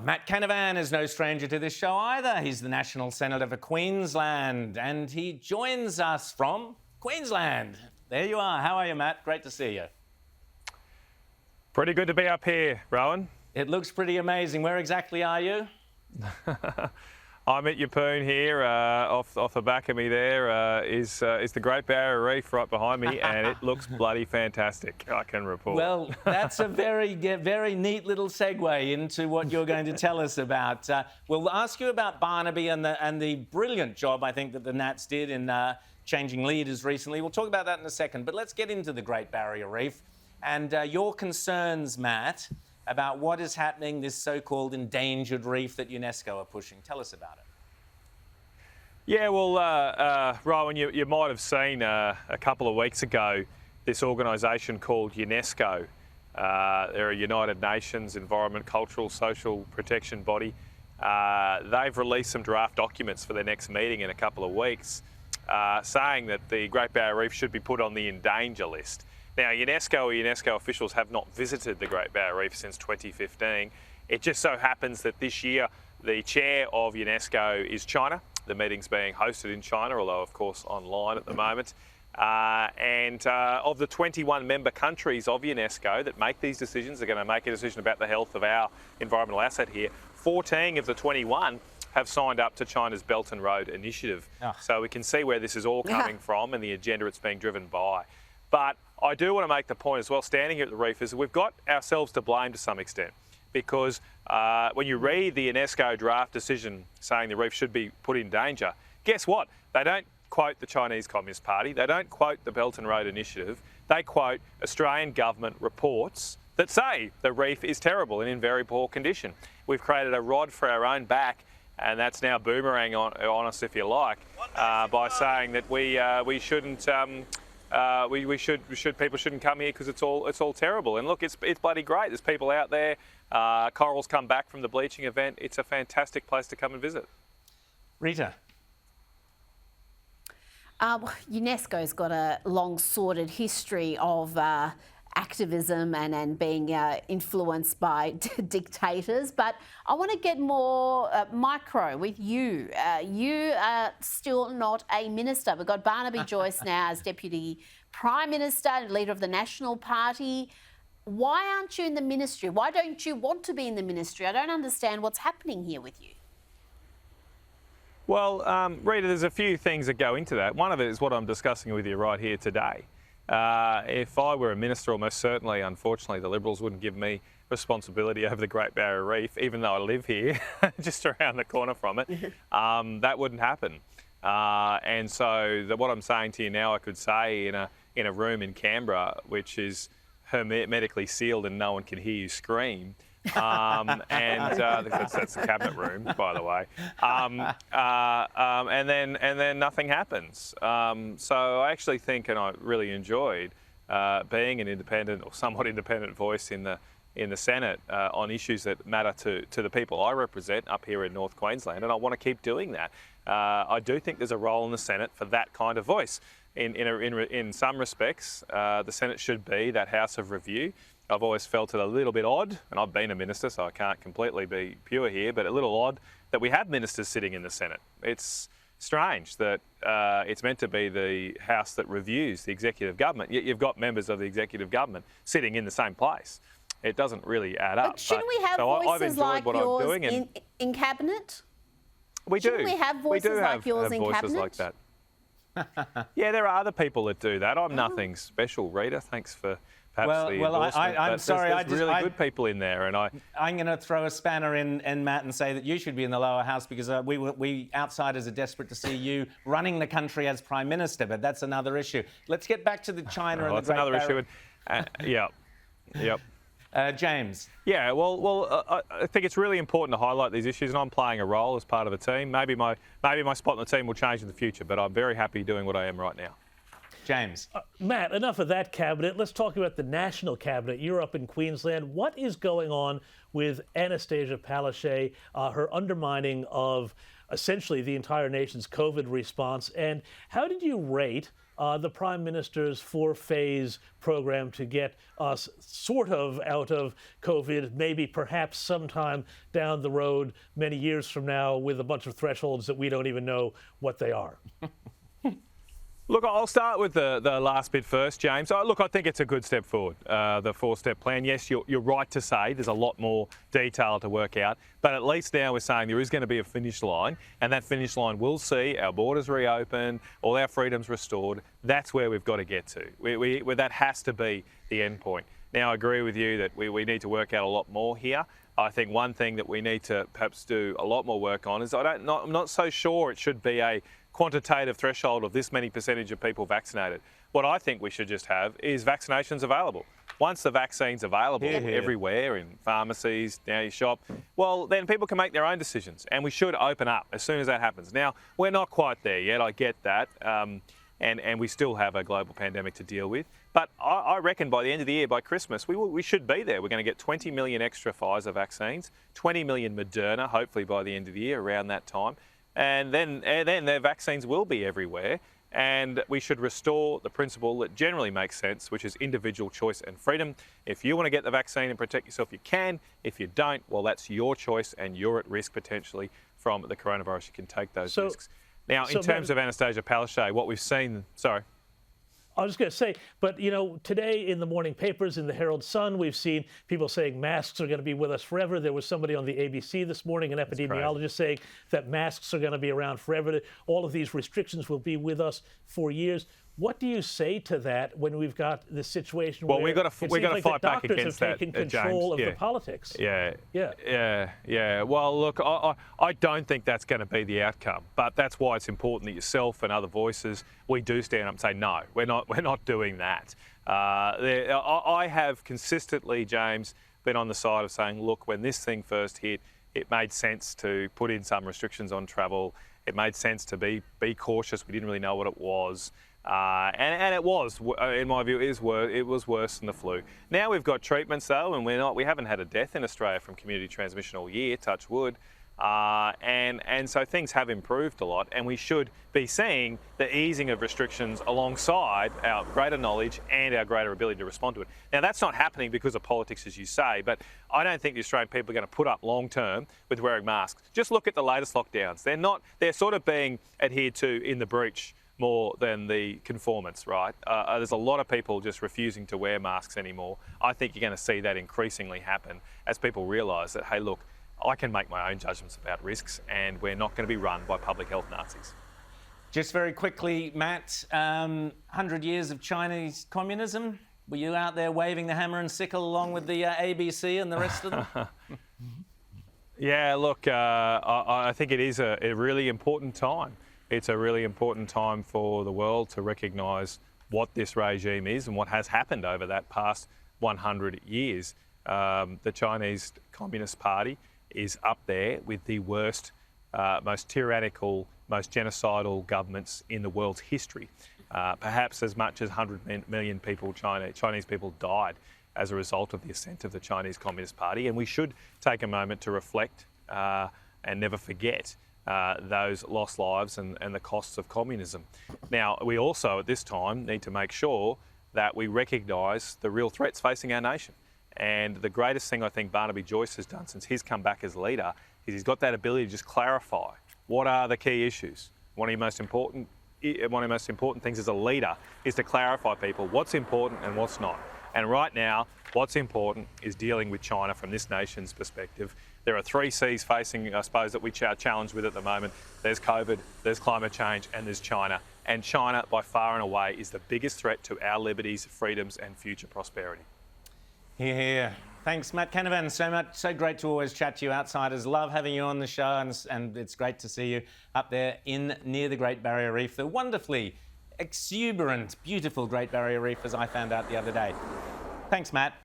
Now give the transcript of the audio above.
Matt Canavan is no stranger to this show either. He's the National Senator for Queensland and he joins us from Queensland. There you are. How are you, Matt? Great to see you. Pretty good to be up here, Rowan. It looks pretty amazing. Where exactly are you? I'm at Yeppoon here. Off the back of me there is the Great Barrier Reef right behind me, and it looks bloody fantastic, I can report. Well, that's a very neat little segue into what you're going to tell us about. We'll ask you about Barnaby and the brilliant job I think that the Nats did in changing leaders recently. We'll talk about that in a second, but let's get into the Great Barrier Reef and your concerns, Matt, about what is happening, this so-called endangered reef that UNESCO are pushing. Tell us about it. Yeah, well, Rowan, you might have seen a couple of weeks ago this organisation called UNESCO. They're a United Nations Environment, Cultural, Social Protection body. They've released some draft documents for their next meeting in a couple of weeks, saying that the Great Barrier Reef should be put on the endanger list. Now, UNESCO officials have not visited the Great Barrier Reef since 2015. It just so happens that this year the chair of UNESCO is China. The meeting's being hosted in China, although of course online at the moment. Of the 21 member countries of UNESCO that make these decisions, they're going to make a decision about the health of our environmental asset here. 14 of the 21 have signed up to China's Belt and Road Initiative. Oh. So we can see where this is all coming from and the agenda it's being driven by. But I do want to make the point as well, standing here at the reef, is that we've got ourselves to blame to some extent, because when you read the UNESCO draft decision saying the reef should be put in danger, guess what? They don't quote the Chinese Communist Party, they don't quote the Belt and Road Initiative, they quote Australian government reports that say the reef is terrible and in very poor condition. We've created a rod for our own back, and that's now boomerang on us, if you like, by saying that we shouldn't. People shouldn't come here because it's all terrible. And look, it's bloody great. There's people out there. Corals come back from the bleaching event. It's a fantastic place to come and visit. Rita. UNESCO's got a long sordid history of activism and being influenced by dictators, but I want to get more micro with you. You are still not a minister. We've got Barnaby Joyce now as Deputy Prime Minister, leader of the National Party. Why aren't you in the ministry? Why don't you want to be in the ministry? I don't understand what's happening here with you. Well, Rita, there's a few things that go into that. One of it is what I'm discussing with you right here today. If I were a minister, almost certainly, unfortunately, the Liberals wouldn't give me responsibility over the Great Barrier Reef, even though I live here, just around the corner from it. That wouldn't happen. And so what I'm saying to you now, I could say in a room in Canberra, which is hermetically sealed and no one can hear you scream. That's the cabinet room, by the way. And then nothing happens. So I actually think, and I really enjoyed being an independent or somewhat independent voice in the Senate on issues that matter to the people I represent up here in North Queensland, and I want to keep doing that. I do think there's a role in the Senate for that kind of voice. In some respects, the Senate should be that house of review. I've always felt it a little bit odd, and I've been a minister, so I can't completely be pure here, but a little odd that we have ministers sitting in the Senate. It's strange that it's meant to be the house that reviews the executive government, yet you've got members of the executive government sitting in the same place. It doesn't really add up. But shouldn't we have voices like yours in cabinet? We do. Shouldn't we have voices like yours in cabinet? Like that. Yeah, there are other people that do that. I'm nothing special, Rita. Thanks for perhaps the endorsement. I'm sorry. There's really good people in there, and I'm going to throw a spanner in Matt and say that you should be in the lower house because we outsiders are desperate to see you running the country as Prime Minister. But that's another issue. Let's get back to the China and the Great Barrier. That's another issue. Yep. James. Yeah, well, I think it's really important to highlight these issues, and I'm playing a role as part of the team. Maybe my spot in the team will change in the future, but I'm very happy doing what I am right now. James. Matt, enough of that cabinet. Let's talk about the national cabinet. You're up in Queensland. What is going on with Anastasia Palaszczuk, her undermining of essentially the entire nation's COVID response? And how did you rate the Prime Minister's 4-phase program to get us sort of out of COVID, maybe perhaps sometime down the road, many years from now, with a bunch of thresholds that we don't even know what they are? Look, I'll start with the last bit first, James. Look, I think it's a good step forward, the 4-step plan. Yes, you're right to say there's a lot more detail to work out, but at least now we're saying there is going to be a finish line, and that finish line will see our borders reopened, all our freedoms restored. That's where we've got to get to. That has to be the end point. Now, I agree with you that we need to work out a lot more here. I think one thing that we need to perhaps do a lot more work on is I'm not so sure it should be a quantitative threshold of this many percentage of people vaccinated. What I think we should just have is vaccinations available. Once the vaccine's available everywhere, in pharmacies, down your shop, well, then people can make their own decisions, and we should open up as soon as that happens. Now, we're not quite there yet, I get that, and we still have a global pandemic to deal with. But I reckon by the end of the year, by Christmas, we should be there. We're going to get 20 million extra Pfizer vaccines, 20 million Moderna, hopefully by the end of the year, around that time. And then their vaccines will be everywhere, and we should restore the principle that generally makes sense, which is individual choice and freedom. If you want to get the vaccine and protect yourself, you can. If you don't, well, that's your choice, and you're at risk potentially from the coronavirus. You can take those risks. Now, in terms of Anastasia Palaszczuk, what we've seen, sorry. I was just going to say, but you know, today in the morning papers, in the Herald Sun, we've seen people saying masks are going to be with us forever. There was somebody on the ABC this morning, an epidemiologist, saying that masks are going to be around forever. All of these restrictions will be with us for years. What do you say to that when we've got this situation where we've got to fight back against that, taken control of the politics? Yeah. Well, look, I don't think that's going to be the outcome, but that's why it's important that yourself and other voices, we do stand up and say, no, we're not doing that. I have consistently, James, been on the side of saying, look, when this thing first hit, it made sense to put in some restrictions on travel. It made sense to be cautious. We didn't really know what it was. And it was, in my view, it was worse than the flu. Now we've got treatments though, and we haven't had a death in Australia from community transmission all year, touch wood. And so things have improved a lot, and we should be seeing the easing of restrictions alongside our greater knowledge and our greater ability to respond to it. Now that's not happening because of politics, as you say, but I don't think the Australian people are going to put up long term with wearing masks. Just look at the latest lockdowns. They're sort of being adhered to in the breach more than the conformance, right? There's a lot of people just refusing to wear masks anymore. I think you're going to see that increasingly happen as people realise that, hey, look, I can make my own judgments about risks, and we're not going to be run by public health Nazis. Just very quickly, Matt, 100 years of Chinese communism. Were you out there waving the hammer and sickle along with the ABC and the rest of them? Yeah, look, I think it is a really important time. It's a really important time for the world to recognise what this regime is and what has happened over that past 100 years. The Chinese Communist Party is up there with the worst, most tyrannical, most genocidal governments in the world's history. Perhaps as much as 100 million people, Chinese people, died as a result of the ascent of the Chinese Communist Party, and we should take a moment to reflect and never forget those lost lives and the costs of communism. Now, we also at this time need to make sure that we recognise the real threats facing our nation. And the greatest thing I think Barnaby Joyce has done since he's come back as leader is he's got that ability to just clarify what are the key issues. One of the most important things as a leader is to clarify people what's important and what's not. And right now, what's important is dealing with China from this nation's perspective. There are 3 C's facing, I suppose, that we are challenged with at the moment. There's COVID, there's climate change, and there's China. And China, by far and away, is the biggest threat to our liberties, freedoms, and future prosperity. Hear, hear. Thanks, Matt Canavan, so much. So great to always chat to you outsiders. Love having you on the show, and it's great to see you up there near the Great Barrier Reef, the wonderfully exuberant, beautiful Great Barrier Reef, as I found out the other day. Thanks, Matt.